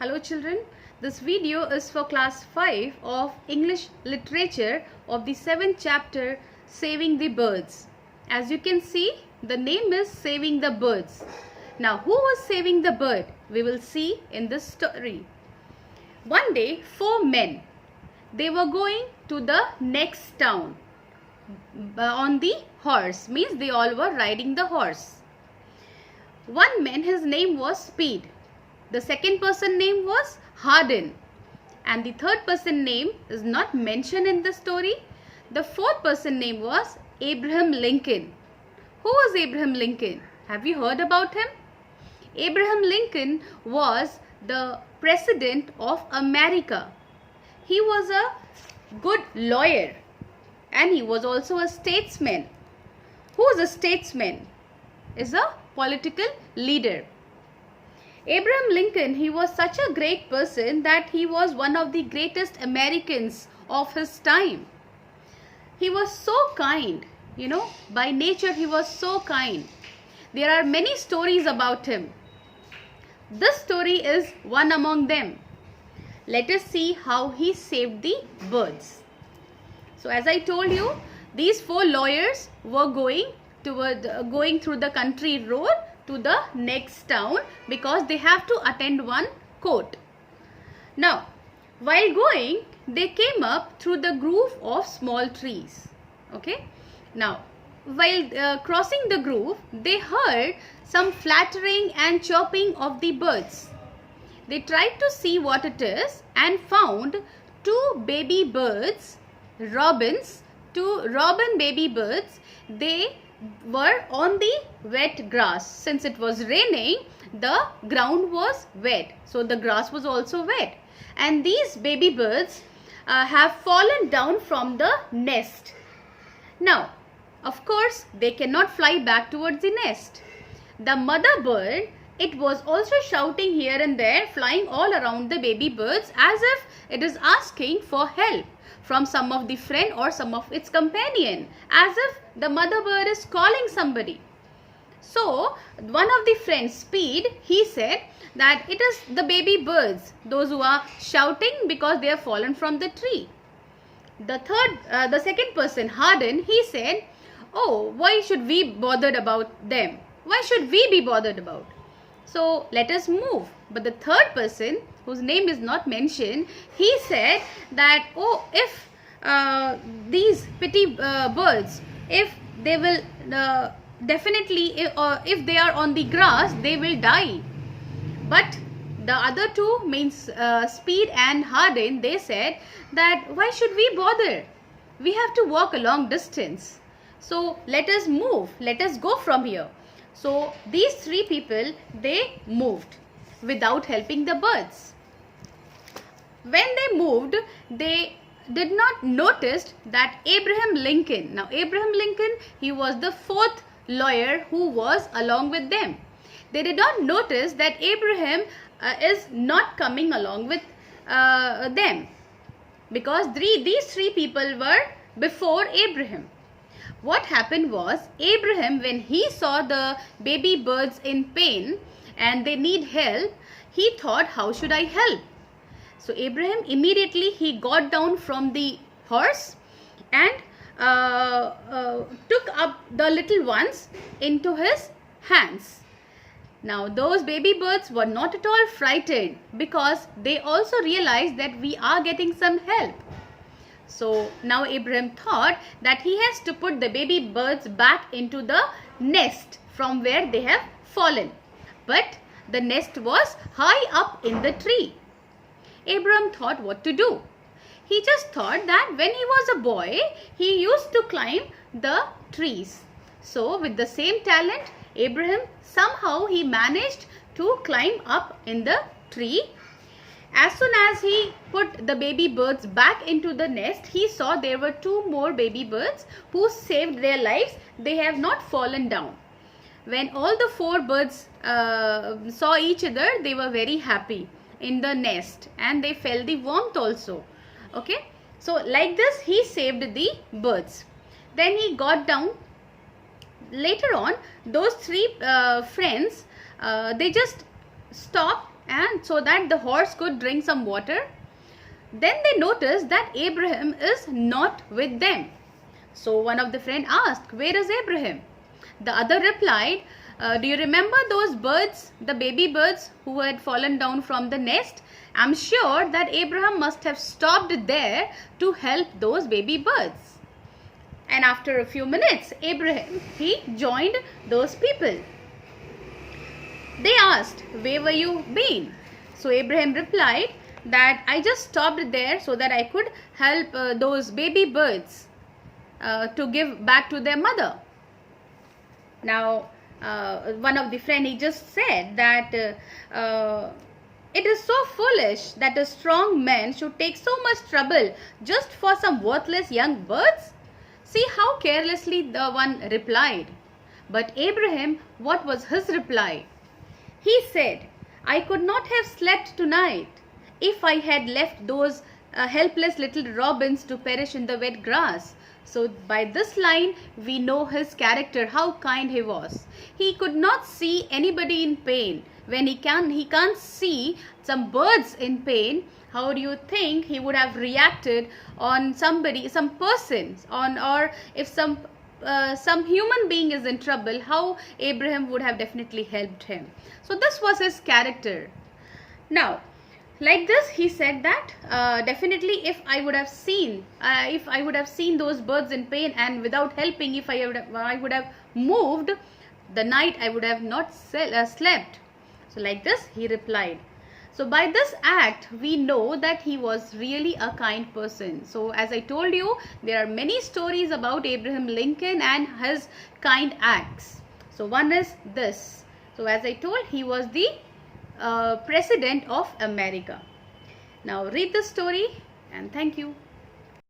Hello children, this video is for class 5 of English literature of the 7th chapter Saving the Birds. As you can see, the name is Saving the Birds. Now who was saving the bird? We will see in this story. One day 4 men, they were going to the next town on the horse, means they all were riding the horse. One man, his name was Speed. The second person name was Hardin. And the third person name is not mentioned in the story. The fourth person name was Abraham Lincoln. Who was Abraham Lincoln? Have you heard about him? Abraham Lincoln was the president of America. He was a good lawyer and he was also a statesman. Who is a statesman? Is a political leader. Abraham Lincoln, he was such a great person that he was one of the greatest Americans of his time. He was so kind, by nature he was so kind. There are many stories about him. This story is one among them. Let us see how he saved the birds. So as I told you, these 4 lawyers were going through the country road to the next town because they have to attend one court. Now, while going, they came up through the grove of small trees. Okay. Now, while crossing the grove, they heard some fluttering and chirping of the birds. They tried to see what it is and found 2 baby birds, robins, 2 robin baby birds. They were on the wet grass. Since it was raining, the ground was wet, so the grass was also wet, and these baby birds have fallen down from the nest. Now of course they cannot fly back towards the nest. The mother bird, it was also shouting here and there, flying all around the baby birds as if it is asking for help from some of the friend or some of its companion, as if the mother bird is calling somebody. So one of the friends, Speed, he said that it is the baby birds, those who are shouting because they have fallen from the tree. The second person, Hardin, he said, oh, why should we bothered about them? Why should we be bothered about? So let us move. But the third person, whose name is not mentioned, he said that, oh, if these petty birds, if they will if they are on the grass, they will die. But the other 2, means Speed and Hardin, they said that why should we bother? We have to walk a long distance. So let us move. Let us go from here. So these 3 people, they moved without helping the birds. When they moved, they did not notice that Abraham Lincoln, now Abraham Lincoln, he was the 4th lawyer who was along with them. They did not notice that Abraham is not coming along with them, because these 3 people were before Abraham. What happened was, Abraham, when he saw the baby birds in pain and they need help, he thought, how should I help? So Abraham immediately, he got down from the horse and took up the little ones into his hands. Now those baby birds were not at all frightened, because they also realized that we are getting some help. So now Abraham thought that he has to put the baby birds back into the nest from where they have fallen. But the nest was high up in the tree. Abraham thought what to do. He just thought that when he was a boy, he used to climb the trees. So with the same talent, Abraham, somehow he managed to climb up in the tree. As soon as he put the baby birds back into the nest, he saw there were 2 more baby birds who saved their lives. They have not fallen down. When all the 4 birds saw each other, they were very happy in the nest and they felt the warmth also. Okay. So like this, he saved the birds. Then he got down. Later on, those 3 friends, they just stopped and so that the horse could drink some water. Then they noticed that Abraham is not with them. So one of the friends asked, "Where is Abraham?" The other replied, "Do you remember those birds, the baby birds who had fallen down from the nest? I'm sure that Abraham must have stopped there to help those baby birds." And after a few minutes, Abraham, he joined those people. They asked, "Where were you been?" So Abraham replied that, "I just stopped there so that I could help those baby birds to give back to their mother." Now, one of the friend, he just said that it is so foolish that a strong man should take so much trouble just for some worthless young birds. See how carelessly the one replied. But Abraham, what was his reply? He said, "I could not have slept tonight if I had left those helpless little robins to perish in the wet grass." So by this line, we know his character, how kind he was. He could not see anybody in pain. When he can't see some birds in pain, how do you think he would have reacted on somebody, some person, or if some human being is in trouble, how Abraham would have definitely helped him. So this was his character. Now, like this, he said that definitely if I would have seen those birds in pain, and without helping, if I would have moved, the night I would have not slept. So like this, he replied. So by this act, we know that he was really a kind person. So as I told you, there are many stories about Abraham Lincoln and his kind acts. So one is this. So as I told, he was the President of America. Now read the story, and thank you.